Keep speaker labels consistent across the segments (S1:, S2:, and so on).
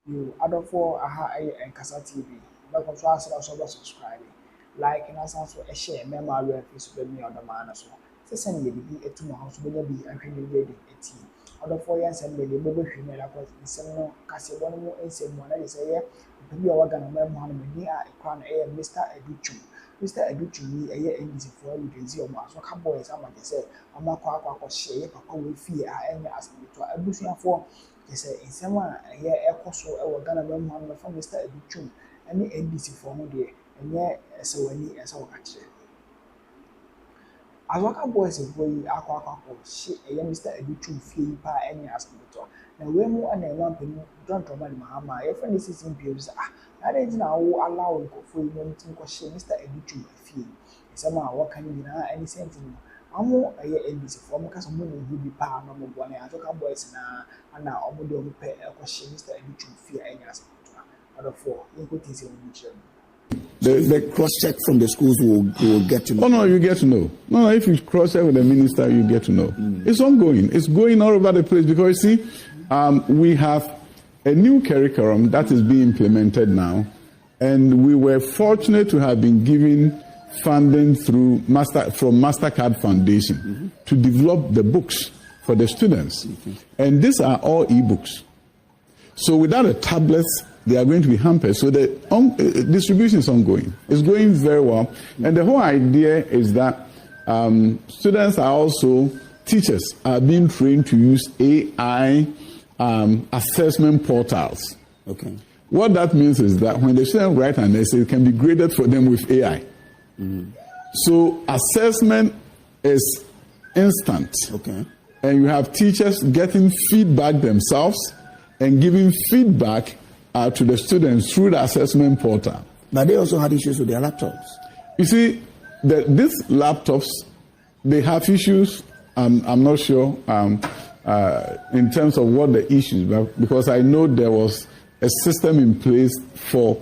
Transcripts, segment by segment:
S1: You other for and Casa TV. But also subscribe. Like and also share memory Facebook me on the man as well. Send me be to my house when you be and can ready a tea. Other 4 years and maybe baby female across in some Casabon and say one is a year. To be our gun memoir near a crown air Mr. Educhu. Mr. Educhu, a year and for you can see on my so boys. I'm like I said, I'm not quite share, but we fear and ask me to a bush for. He said, in someone here, a coso, I was gonna remember from Mr. Educhu, and the NBC for me, and yet, so any as our catcher. As what boys is going, aqua, she, a young Mr. Educhu, fee by any aspect. Now, we're more and a one penny, don't trouble Mahama, if any season peers, that is now allowing for you to question Mr. Educhu fee. Somehow, what can you be any sentiment? I'm more a year NBC for because I'm moving who be power number one. I talk about boys and now I'm going to pay a question, Mr. Educhu fear any aspect. Other 4, you could see
S2: the cross-check from the schools will get to know.
S3: Oh, no, you get to know. No, if you cross-check with the minister, you get to know. It's ongoing. It's going all over the place because, you see, we have a new curriculum that is being implemented now, and we were fortunate to have been given funding from MasterCard Foundation to develop the books for the students. And these are all e-books. So without the tablets, they are going to be hampered. So the distribution is ongoing. It's going very well. And the whole idea is that students are also, teachers are being trained to use AI assessment portals.
S2: Okay.
S3: What that means is that when the student write an essay, it can be graded for them with AI. So assessment is instant.
S2: Okay.
S3: And you have teachers getting feedback themselves and giving feedback to the students through the assessment portal.
S2: But they also had issues with their laptops.
S3: You see, these laptops, they have issues. I'm not sure in terms of what the issues, but because I know there was a system in place for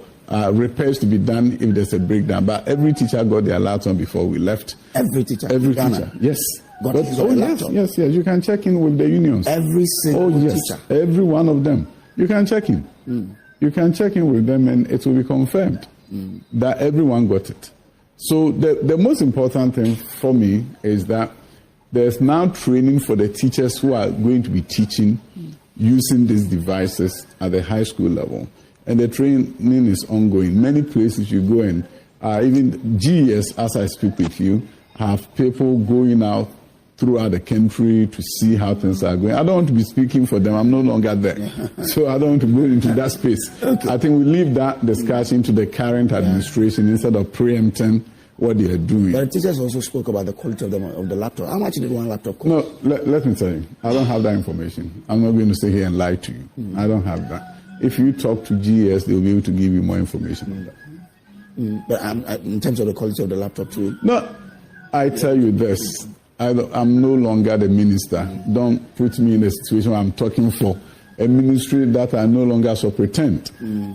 S3: repairs to be done if there's a breakdown. But every teacher got their laptop before we left.
S2: Every teacher?
S3: Every teacher, yes. Yes, you can check in with the unions.
S2: Every single teacher?
S3: Every one of them. You can check in. You can check in with them and it will be confirmed that everyone got it. So the most important thing for me is that there's now training for the teachers who are going to be teaching using these devices at the high school level. And the training is ongoing. Many places you go in, even GES, as I speak with you, have people going out throughout the country to see how things are going. I don't want to be speaking for them. I'm no longer there. So I don't want to go into that space. Okay. I think we leave that discussion to the current administration instead of preempting what they are doing.
S2: But the teachers also spoke about the quality of the laptop. How much did one laptop cost?
S3: No, let me tell you. I don't have that information. I'm not going to sit here and lie to you. I don't have that. If you talk to GES, they'll be able to give you more information on that.
S2: But in terms of the quality of the laptop too?
S3: No, I tell you this. I'm no longer the minister. Don't put me in a situation where I'm talking for a ministry that I no longer so pretend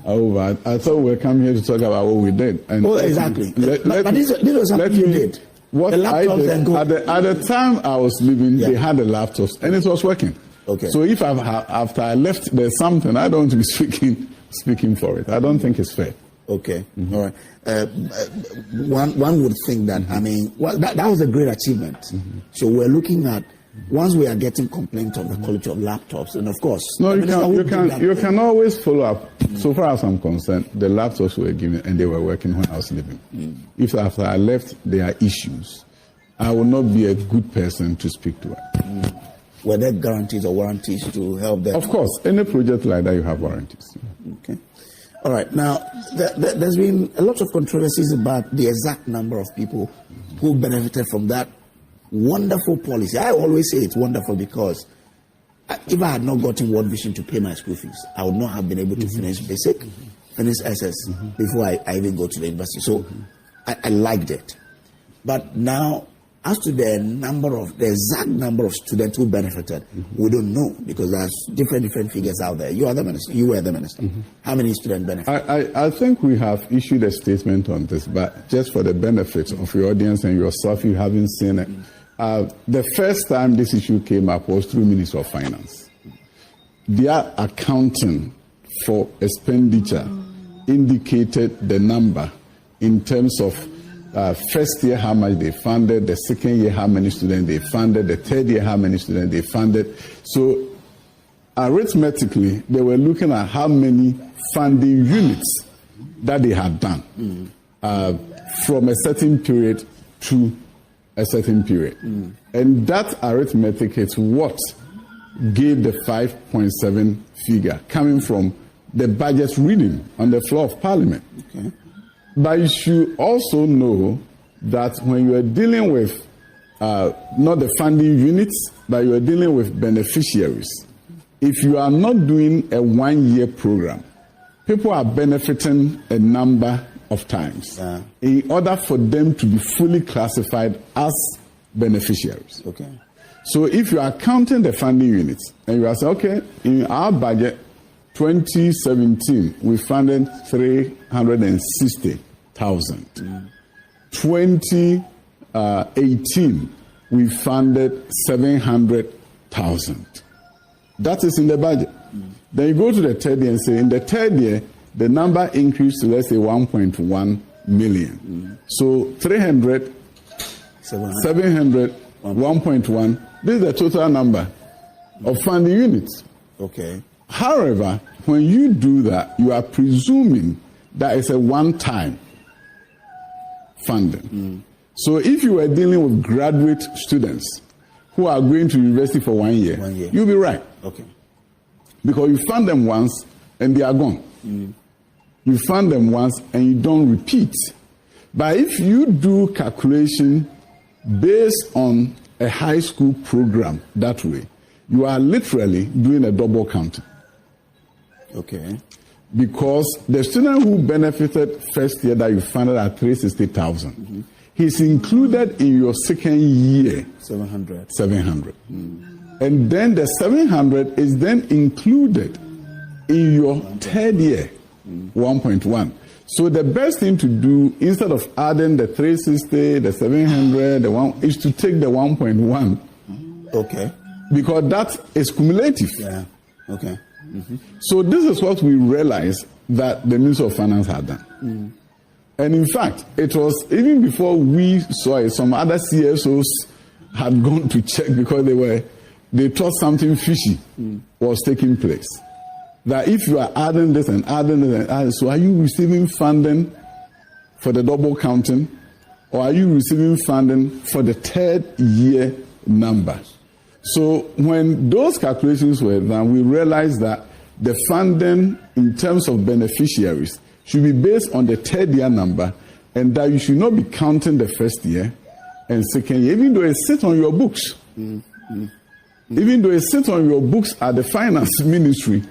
S3: over. I thought we were coming here to talk about what we did. And
S2: exactly. But this was something you did.
S3: What I did, at the time I was leaving, they had the laptops and it was working.
S2: Okay.
S3: So if after I left, there's something, I don't want to be speaking for it. I don't think it's fair.
S2: Okay. All right. One would think that, I mean, that was a great achievement. So we're looking at, once we are getting complaints of the quality of laptops, and of course...
S3: No, you can always follow up. So far as I'm concerned, the laptops were given and they were working when I was leaving. If after I left, there are issues, I will not be a good person to speak to it.
S2: Were there guarantees or warranties to help them?
S3: Of course. Any project like that, you have warranties.
S2: Okay. All right. Now, there's been a lot of controversies about the exact number of people who benefited from that wonderful policy. I always say it's wonderful because if I had not gotten World Vision to pay my school fees, I would not have been able to finish basic, finish SS before I even go to the university. So I liked it. But now, as to the exact number of students who benefited, we don't know because there's different figures out there. You were the minister. How many students benefited?
S3: I think we have issued a statement on this, but just for the benefit of your audience and yourself, you haven't seen it. The first time this issue came up was through Ministry of Finance. Their accounting for expenditure indicated the number in terms of first year how much they funded, the second year how many students they funded, the third year how many students they funded. So arithmetically, they were looking at how many funding units that they had done from a certain period to a certain period. And that arithmetic is what gave the 5.7 figure coming from the budget reading on the floor of Parliament.
S2: Okay.
S3: But you should also know that when you are dealing with not the funding units, but you are dealing with beneficiaries, if you are not doing a 1-year program, people are benefiting a number of times in order for them to be fully classified as beneficiaries.
S2: Okay.
S3: So if you are counting the funding units and you are saying, okay, in our budget, 2017, we funded 360,000. 2018, we funded 700,000. That is in the budget. Then you go to the third year and say, in the third year, the number increased to, let's say, 1.1 million. So 300, 700, 1.1. This is the total number of funding units.
S2: Okay.
S3: However, when you do that, you are presuming that it's a one-time funding. So if you were dealing with graduate students who are going to university for 1 year, you'll be right.
S2: Okay.
S3: Because you fund them once and they are gone. You fund them once and you don't repeat. But if you do calculation based on a high school program that way, you are literally doing a double counting.
S2: Okay.
S3: Because the student who benefited first year that you funded at 360,000, he's included in your second year
S2: 700.
S3: And then the 700 is then included in your third year 1.1. So the best thing to do, instead of adding the 360, the 700, the 1, is to take the 1.1.
S2: Okay.
S3: Because that is cumulative.
S2: Yeah. Okay.
S3: So this is what we realized that the Minister of Finance had done. And in fact, it was even before we saw it, some other CSOs had gone to check because they thought something fishy was taking place. That if you are adding this and adding this and adding, so are you receiving funding for the double counting, or are you receiving funding for the third year number? So when those calculations were done, we realized that the funding in terms of beneficiaries should be based on the third year number, and that you should not be counting the first year and second year, even though it sits on your books. Even though it sits on your books at the finance ministry,